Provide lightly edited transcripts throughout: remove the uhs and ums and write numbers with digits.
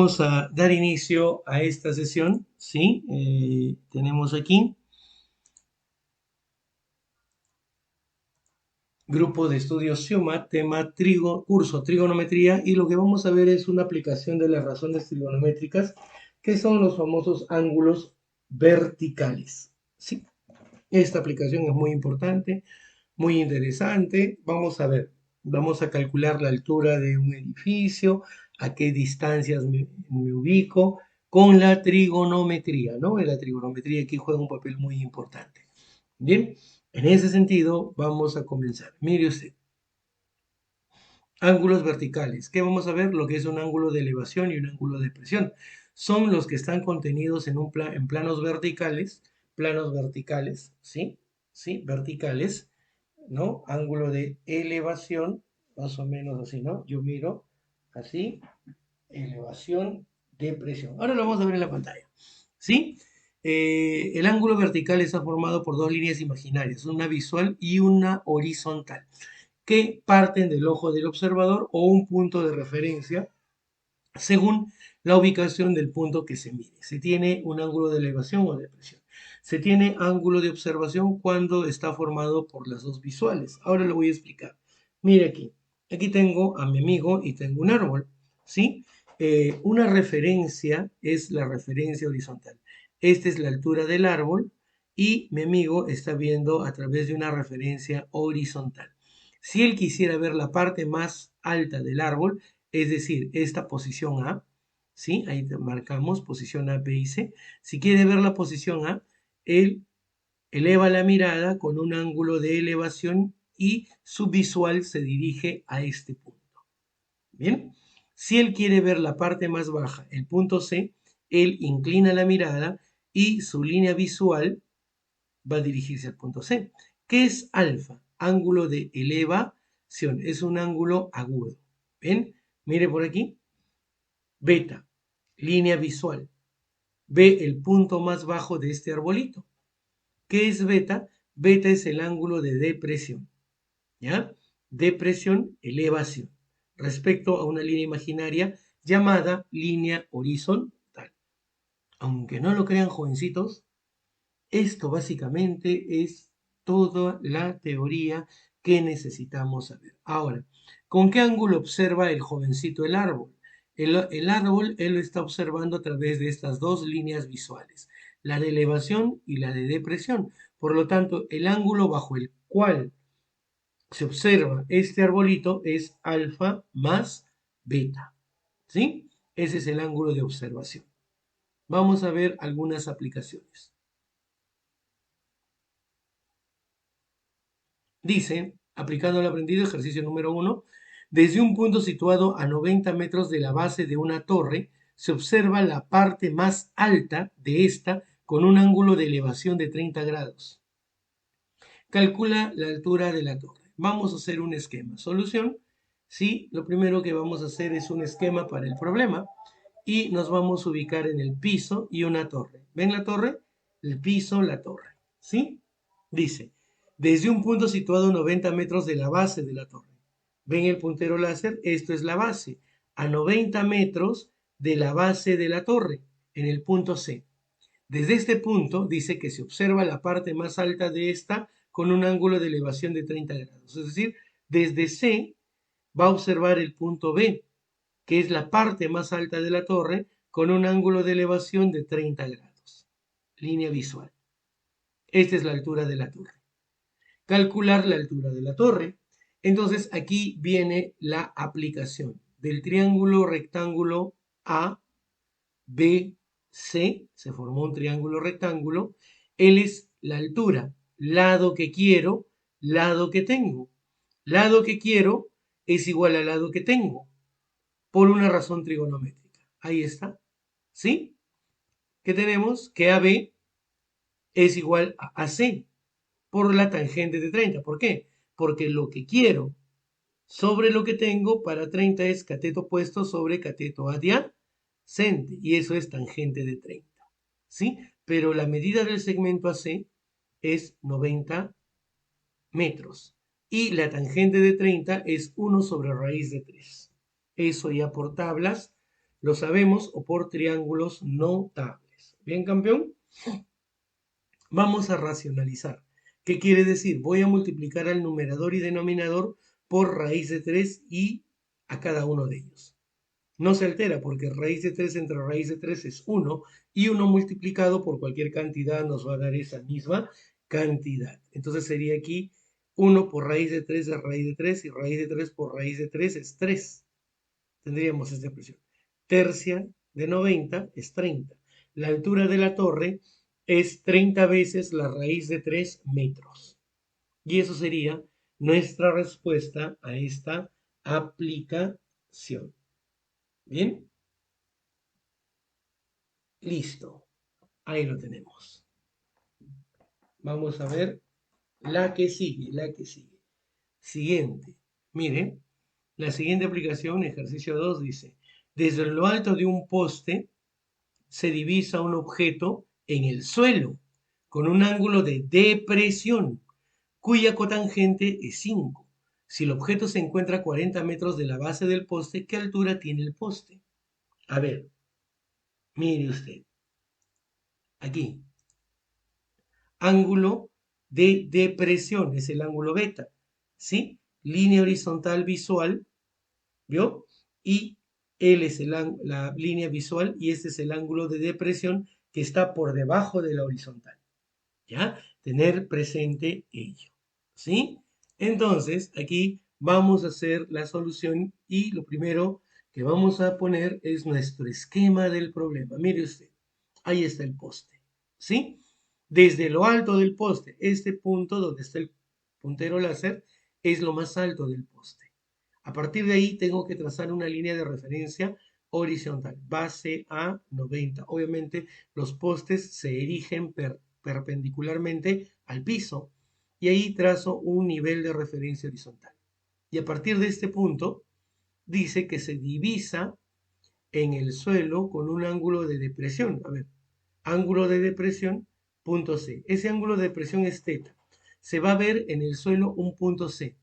Vamos a dar inicio a esta sesión, ¿sí? Tenemos aquí grupo de estudios SIOMA, tema curso trigonometría, y lo que vamos a ver es una aplicación de las razones trigonométricas, que son los famosos ángulos verticales, ¿sí? Esta aplicación es muy importante, muy interesante. Vamos a ver, vamos a calcular la altura de un edificio, a qué distancias me ubico, con la trigonometría, ¿no? La trigonometría aquí juega un papel muy importante. Bien, en ese sentido vamos a comenzar. Mire usted, ángulos verticales. ¿Qué vamos a ver? Lo que es un ángulo de elevación y un ángulo de presión. Son los que están contenidos en planos verticales, ¿sí? ¿Sí? Verticales, ¿no? Ángulo de elevación, más o menos así, ¿no? Yo miro así, elevación, depresión. Ahora lo vamos a ver en la pantalla, ¿sí? El ángulo vertical está formado por dos líneas imaginarias, una visual y una horizontal, que parten del ojo del observador o un punto de referencia según la ubicación del punto que se mide. Se tiene un ángulo de elevación o de presión. Se tiene ángulo de observación cuando está formado por las dos visuales. Ahora lo voy a explicar. Mire aquí. Aquí tengo a mi amigo y tengo un árbol, ¿sí? Una referencia es la referencia horizontal. Esta es la altura del árbol y mi amigo está viendo a través de una referencia horizontal. Si él quisiera ver la parte más alta del árbol, es decir, esta posición A, ¿sí? Ahí marcamos posición A, B y C. Si quiere ver la posición A, él eleva la mirada con un ángulo de elevación y su visual se dirige a este punto. Bien, si él quiere ver la parte más baja, el punto C, él inclina la mirada y su línea visual va a dirigirse al punto C. ¿Qué es alfa? Ángulo de elevación, es un ángulo agudo. ¿Ven? Mire por aquí. Beta, línea visual. Ve el punto más bajo de este arbolito. ¿Qué es beta? Beta es el ángulo de depresión. ¿Ya? Depresión, elevación. Respecto a una línea imaginaria llamada línea horizontal. Aunque no lo crean, jovencitos, esto básicamente es toda la teoría que necesitamos saber. Ahora, ¿con qué ángulo observa el jovencito el árbol? El árbol él lo está observando a través de estas dos líneas visuales, la de elevación y la de depresión. Por lo tanto, el ángulo bajo el cual se observa este arbolito es alfa más beta. ¿Sí? Ese es el ángulo de observación. Vamos a ver algunas aplicaciones. Dice, aplicando el aprendido, ejercicio número 1, desde un punto situado a 90 metros de la base de una torre, se observa la parte más alta de esta con un ángulo de elevación de 30 grados. Calcula la altura de la torre. Vamos a hacer un esquema. Solución. Sí, lo primero que vamos a hacer es un esquema para el problema y nos vamos a ubicar en el piso y una torre. ¿Ven la torre? El piso, la torre. ¿Sí? Dice, desde un punto situado a 90 metros de la base de la torre. ¿Ven el puntero láser? Esto es la base. A 90 metros de la base de la torre, en el punto C. Desde este punto dice que se observa la parte más alta de esta con un ángulo de elevación de 30 grados. Es decir, desde C va a observar el punto B, que es la parte más alta de la torre con un ángulo de elevación de 30 grados. Línea visual. Esta es la altura de la torre. Calcular la altura de la torre. Entonces aquí viene la aplicación del triángulo rectángulo A, B, C, se formó un triángulo rectángulo. L es la altura, lado que quiero, lado que tengo. Lado que quiero es igual al lado que tengo, por una razón trigonométrica. Ahí está. ¿Sí? ¿Qué tenemos? Que AB es igual a AC por la tangente de 30. ¿Por qué? Porque lo que quiero sobre lo que tengo para 30 es cateto opuesto sobre cateto adyacente, y eso es tangente de 30. ¿Sí? Pero la medida del segmento AC es 90 metros y la tangente de 30 es 1 sobre raíz de 3. Eso ya por tablas lo sabemos, o por triángulos notables. ¿Bien, campeón? Vamos a racionalizar. ¿Qué quiere decir? Voy a multiplicar al numerador y denominador por raíz de 3 y a cada uno de ellos. No se altera porque raíz de 3 entre raíz de 3 es 1 y 1 multiplicado por cualquier cantidad nos va a dar esa misma cantidad. Entonces sería aquí 1 por raíz de 3 es raíz de 3 y raíz de 3 por raíz de 3 es 3. Tendríamos esta expresión. Tercia de 90 es 30. La altura de la torre es 30 veces la raíz de 3 metros. Y eso sería nuestra respuesta a esta aplicación. ¿Bien? Listo. Ahí lo tenemos. Vamos a ver la que sigue, la que sigue. Siguiente. Miren, la siguiente aplicación, ejercicio 2, dice, desde lo alto de un poste se divisa un objeto en el suelo con un ángulo de depresión cuya cotangente es 5. Si el objeto se encuentra a 40 metros de la base del poste, ¿qué altura tiene el poste? A ver, mire usted, aquí, ángulo de depresión, es el ángulo beta, ¿sí? Línea horizontal visual, ¿vio? Y L es la línea visual y este es el ángulo de depresión que está por debajo de la horizontal, ¿ya? Tener presente ello, ¿sí? Entonces, aquí vamos a hacer la solución y lo primero que vamos a poner es nuestro esquema del problema. Mire usted, ahí está el poste, ¿sí? Desde lo alto del poste, este punto donde está el puntero láser es lo más alto del poste. A partir de ahí tengo que trazar una línea de referencia horizontal, base a 90. Obviamente los postes se erigen perpendicularmente al piso y ahí trazo un nivel de referencia horizontal. Y a partir de este punto dice que se divisa en el suelo con un ángulo de depresión. A ver, ángulo de depresión, punto C. Ese ángulo de depresión es teta. Se va a ver en el suelo un punto C.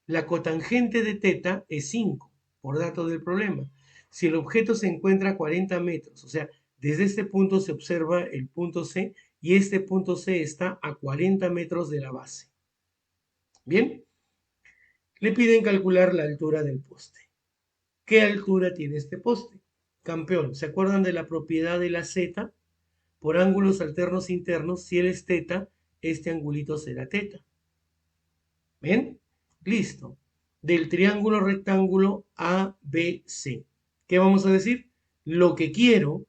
La cotangente de teta es 5, por dato del problema. Si el objeto se encuentra a 40 metros, o sea, desde este punto se observa el punto C y este punto C está a 40 metros de la base. Bien, le piden calcular la altura del poste. ¿Qué altura tiene este poste? Campeón, ¿se acuerdan de la propiedad de la Z? Por ángulos alternos internos, si él es teta, este angulito será teta. ¿Bien? Listo. Del triángulo rectángulo ABC. ¿Qué vamos a decir? Lo que quiero,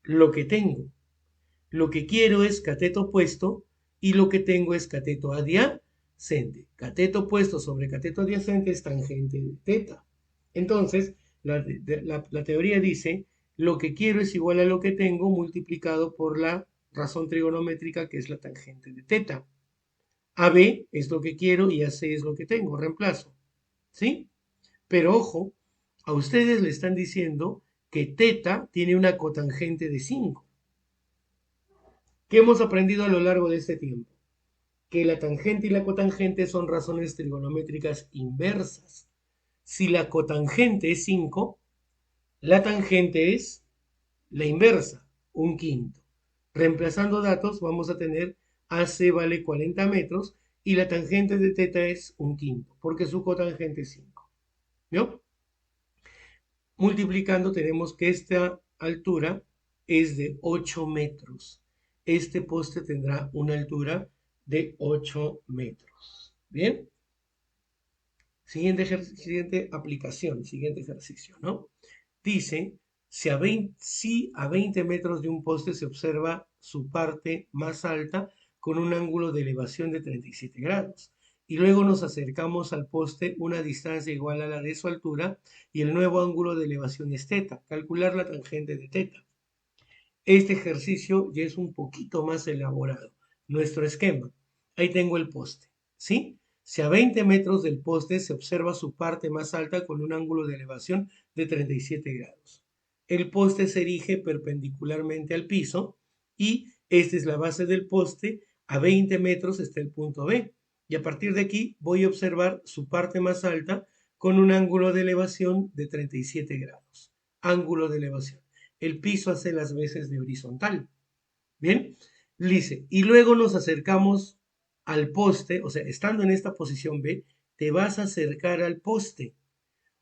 lo que tengo. Lo que quiero es cateto opuesto y lo que tengo es cateto adyacente. Cateto opuesto sobre cateto adyacente es tangente de teta. Entonces, la teoría dice, lo que quiero es igual a lo que tengo multiplicado por la razón trigonométrica que es la tangente de teta. AB es lo que quiero y AC es lo que tengo, reemplazo. ¿Sí? Pero ojo, a ustedes le están diciendo que teta tiene una cotangente de 5. ¿Qué hemos aprendido a lo largo de este tiempo? Que la tangente y la cotangente son razones trigonométricas inversas. Si la cotangente es 5, la tangente es la inversa, un quinto. Reemplazando datos, vamos a tener AC vale 40 metros y la tangente de teta es un quinto, porque su cotangente es 5. ¿Vio? Multiplicando tenemos que esta altura es de 8 metros. Este poste tendrá una altura de 8 metros. ¿Bien? Siguiente aplicación, siguiente ejercicio, ¿no? Dice, si a 20 metros de un poste se observa su parte más alta con un ángulo de elevación de 37 grados y luego nos acercamos al poste una distancia igual a la de su altura y el nuevo ángulo de elevación es teta, calcular la tangente de teta. Este ejercicio ya es un poquito más elaborado. Nuestro esquema, ahí tengo el poste, ¿sí? Si a 20 metros del poste se observa su parte más alta con un ángulo de elevación de 37 grados. El poste se erige perpendicularmente al piso y esta es la base del poste. A 20 metros está el punto B. Y a partir de aquí voy a observar su parte más alta con un ángulo de elevación de 37 grados. ángulo de elevación. El piso hace las veces de horizontal. Bien, dice, y luego nos acercamos al poste, o sea, estando en esta posición B, te vas a acercar al poste,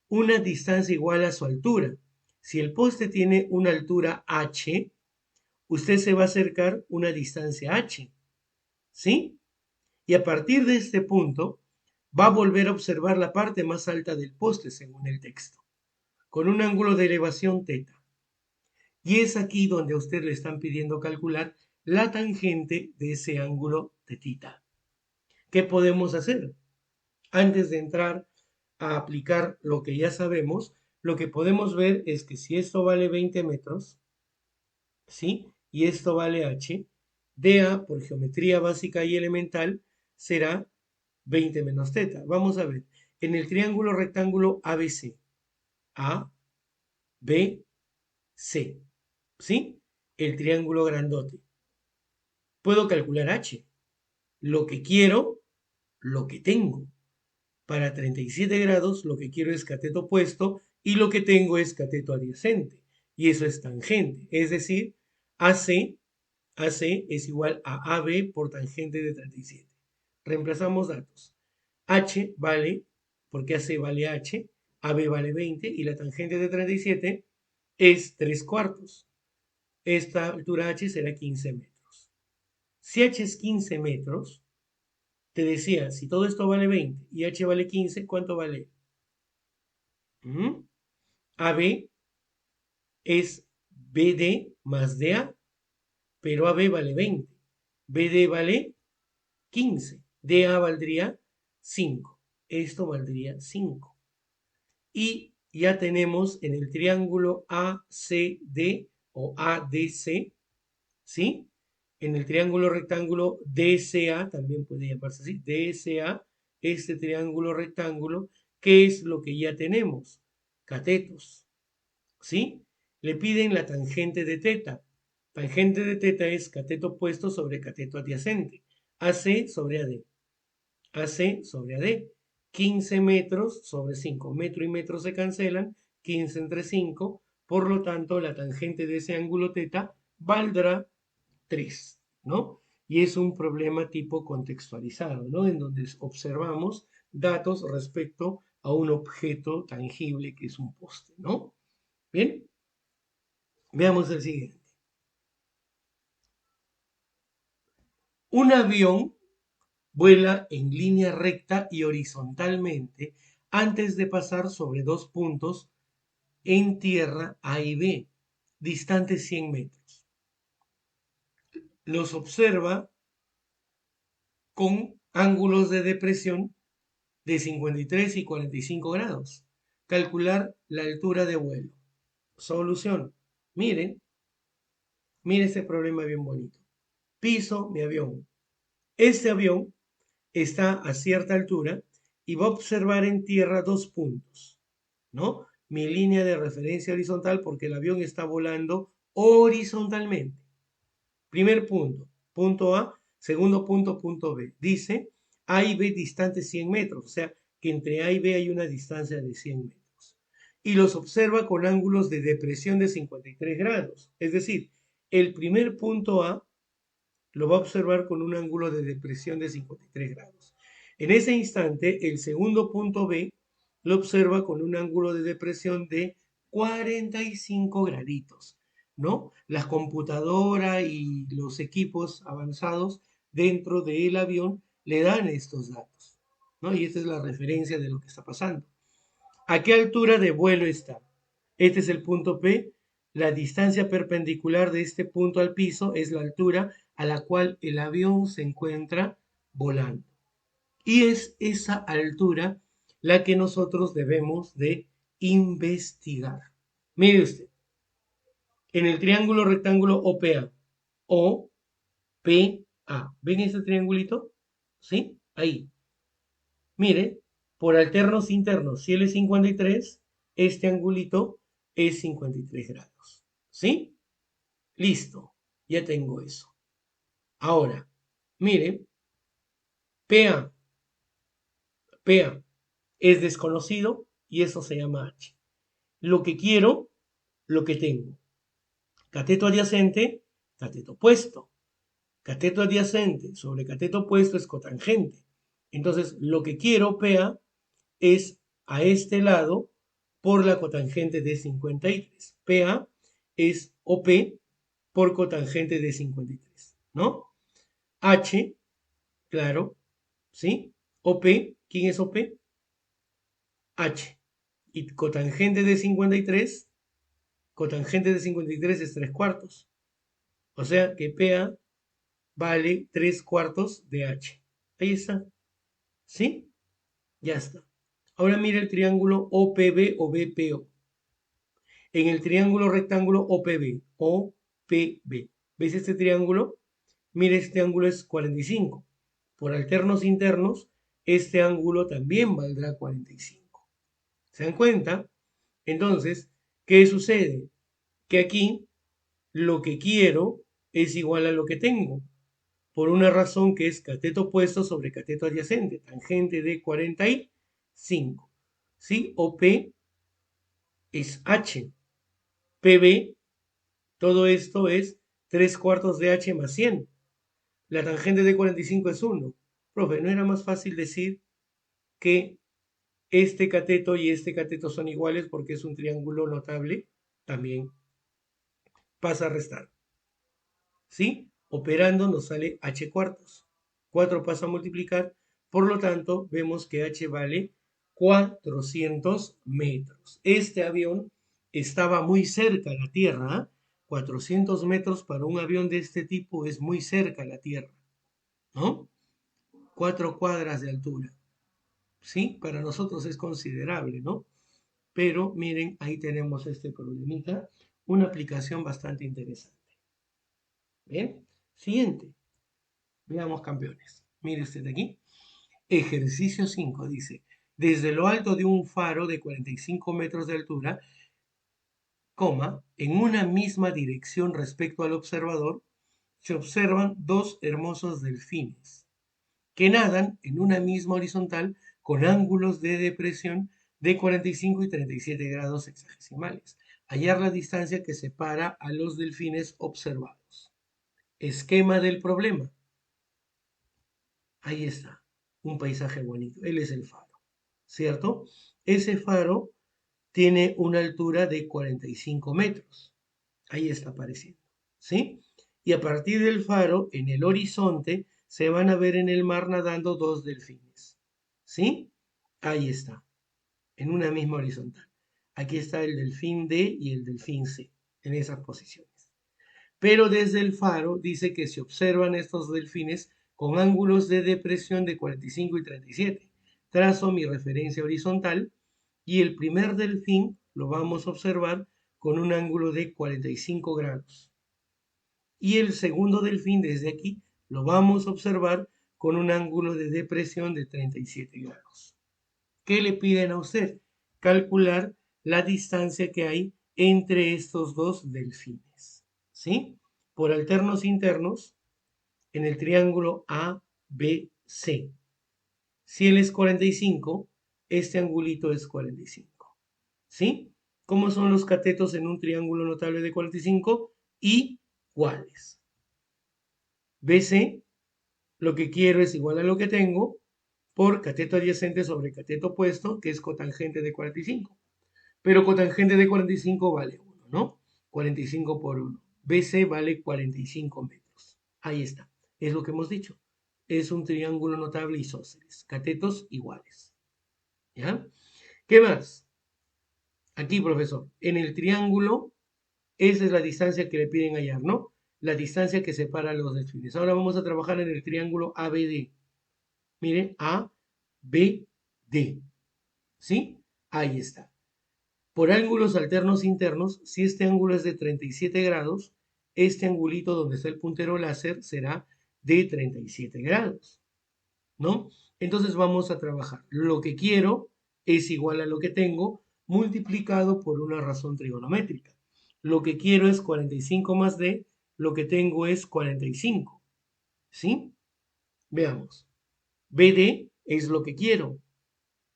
una distancia igual a su altura. Si el poste tiene una altura h, usted se va a acercar una distancia h, ¿sí? Y a partir de este punto, va a volver a observar la parte más alta del poste, según el texto, con un ángulo de elevación θ. Y es aquí donde a usted le están pidiendo calcular la tangente de ese ángulo θ. ¿Qué podemos hacer? Antes de entrar a aplicar lo que ya sabemos, lo que podemos ver es que si esto vale 20 metros, ¿sí? Y esto vale h, dA por geometría básica y elemental será 20 menos θ. Vamos a ver, en el triángulo rectángulo ABC, A, B, C, ¿sí? El triángulo grandote. Puedo calcular h, lo que quiero, lo que tengo. Para 37 grados, lo que quiero es cateto opuesto y lo que tengo es cateto adyacente. Y eso es tangente. Es decir, AC es igual a AB por tangente de 37. Reemplazamos datos. H vale, porque AC vale H, AB vale 20 y la tangente de 37 es 3 cuartos. Esta altura H será 15 metros. Si H es 15 metros, te decía, si todo esto vale 20 y H vale 15, ¿cuánto vale? AB es BD más DA, pero AB vale 20. BD vale 15. DA valdría 5. Esto valdría 5. Y ya tenemos en el triángulo ACD o ADC, ¿sí? En el triángulo rectángulo DCA, también puede llamarse así, DCA, este triángulo rectángulo, ¿qué es lo que ya tenemos? Catetos, ¿sí? Le piden la tangente de θ. Tangente de θ es cateto opuesto sobre cateto adyacente. AC sobre AD. AC sobre AD. 15 metros sobre 5. Metro y metro se cancelan. 15 entre 5. Por lo tanto, la tangente de ese ángulo θ valdrá 3, ¿no? Y es un problema tipo contextualizado, ¿no? En donde observamos datos respecto a un objeto tangible que es un poste, ¿no? Bien, veamos el siguiente. Un avión vuela en línea recta y horizontalmente antes de pasar sobre dos puntos en tierra A y B, distantes 100 metros. Los observa con ángulos de depresión de 53 y 45 grados. Calcular la altura de vuelo. Solución. Miren, miren este problema bien bonito. Piso mi avión. Este avión está a cierta altura y va a observar en tierra dos puntos, ¿no? Mi línea de referencia horizontal porque el avión está volando horizontalmente. Primer punto, punto A. Segundo punto, punto B. Dice A y B distantes 100 metros, o sea que entre A y B hay una distancia de 100 metros. Y los observa con ángulos de depresión de 53 grados. Es decir, el primer punto A lo va a observar con un ángulo de depresión de 53 grados. En ese instante, el segundo punto B lo observa con un ángulo de depresión de 45 graditos, ¿no? La computadora y los equipos avanzados dentro del avión le dan estos datos, ¿no? Y esta es la referencia de lo que está pasando. ¿A qué altura de vuelo está? Este es el punto P. La distancia perpendicular de este punto al piso es la altura a la cual el avión se encuentra volando. Y es esa altura la que nosotros debemos de investigar. Mire usted, en el triángulo rectángulo OPA, OPA, ¿ven ese triangulito? ¿Sí? Ahí. Mire, por alternos internos, si él es 53, este angulito es 53 grados. ¿Sí? Listo, ya tengo eso. Ahora, mire, PA, PA es desconocido y eso se llama H. Lo que quiero lo que tengo. Cateto adyacente, cateto opuesto. Cateto adyacente sobre cateto opuesto es cotangente. Entonces, lo que quiero, PA, es a este lado por la cotangente de 53. PA es OP por cotangente de 53, ¿no? H, claro, ¿sí? OP, ¿quién es OP? H. Y cotangente de 53 es 3 cuartos. O sea que PA vale 3 cuartos de H. Ahí está. ¿Sí? Ya está. Ahora mira el triángulo OPB o BPO. En el triángulo rectángulo OPB, OPB. ¿Ves este triángulo? Mira, este ángulo es 45. Por alternos internos, este ángulo también valdrá 45. ¿Se dan cuenta? Entonces, ¿qué sucede? Que aquí lo que quiero es igual a lo que tengo, por una razón que es cateto opuesto sobre cateto adyacente, tangente de 45. ¿Sí? OP es H. PB, todo esto es 3 cuartos de H más 100. La tangente de 45 es 1. Profe, ¿no era más fácil decir que este cateto y este cateto son iguales porque es un triángulo notable? También pasa a restar. ¿Sí? Operando nos sale H cuartos. 4 pasa a multiplicar, por lo tanto, vemos que H vale 400 metros. Este avión estaba muy cerca a la Tierra. 400 metros para un avión de este tipo es muy cerca a la Tierra, ¿no? 4 cuadras de altura. ¿Sí? Para nosotros es considerable, ¿no? Pero miren, ahí tenemos este problemita, una aplicación bastante interesante. ¿Bien? Siguiente. Veamos campeones. Mire usted aquí. Ejercicio 5 dice, desde lo alto de un faro de 45 metros de altura, coma, en una misma dirección respecto al observador, se observan dos hermosos delfines que nadan en una misma horizontal con ángulos de depresión de 45 y 37 grados hexagesimales. Hallar la distancia que separa a los delfines observados. Esquema del problema. Ahí está, un paisaje bonito. Él es el faro, ¿cierto? Ese faro tiene una altura de 45 metros. Ahí está apareciendo, ¿sí? Y a partir del faro, en el horizonte, se van a ver en el mar nadando dos delfines, ¿sí? Ahí está, en una misma horizontal. Aquí está el delfín D y el delfín C, en esas posiciones. Pero desde el faro dice que se observan estos delfines con ángulos de depresión de 45 y 37. Trazo mi referencia horizontal y el primer delfín lo vamos a observar con un ángulo de 45 grados. Y el segundo delfín desde aquí lo vamos a observar con un ángulo de depresión de 37 grados. ¿Qué le piden a usted? Calcular la distancia que hay entre estos dos delfines. ¿Sí? Por alternos internos, en el triángulo ABC. Si él es 45, este angulito es 45. ¿Sí? ¿Cómo son los catetos en un triángulo notable de 45? Iguales. BC, lo que quiero es igual a lo que tengo por cateto adyacente sobre cateto opuesto, que es cotangente de 45. Pero cotangente de 45 vale 1, ¿no? 45 por 1. BC vale 45 metros. Ahí está. Es lo que hemos dicho. Es un triángulo notable isósceles. Catetos iguales. ¿Ya? ¿Qué más? Aquí, profesor. En el triángulo, esa es la distancia que le piden hallar, ¿no? La distancia que separa los delfines. Ahora vamos a trabajar en el triángulo ABD. Miren, ABD. ¿Sí? Ahí está. Por ángulos alternos internos, si este ángulo es de 37 grados, este angulito donde está el puntero láser será de 37 grados, ¿no? Entonces vamos a trabajar. Lo que quiero es igual a lo que tengo multiplicado por una razón trigonométrica. Lo que quiero es 45 más D, lo que tengo es 45, ¿sí? Veamos. BD es lo que quiero,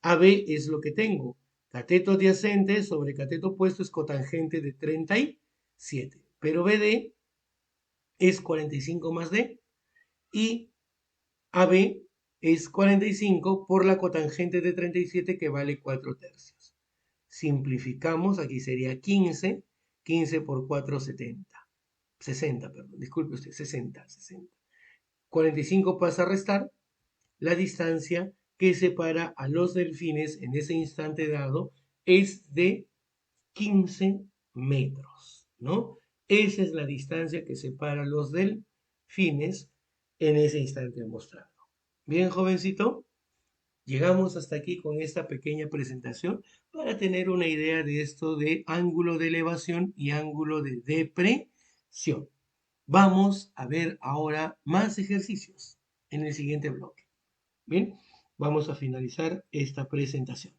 AB es lo que tengo. Cateto adyacente sobre cateto opuesto es cotangente de 37, pero BD es 45 más D y AB es 45 por la cotangente de 37 que vale 4 tercios. Simplificamos, aquí sería 15, 15 por 4, 70. 60, perdón, disculpe usted, 60, 60. 45 pasa a restar la distancia que separa a los delfines en ese instante dado es de 15 metros, ¿no? Esa es la distancia que separa a los delfines en ese instante mostrado. Bien, jovencito, llegamos hasta aquí con esta pequeña presentación para tener una idea de esto de ángulo de elevación y ángulo de depresión. Vamos a ver ahora más ejercicios en el siguiente bloque. Bien, vamos a finalizar esta presentación.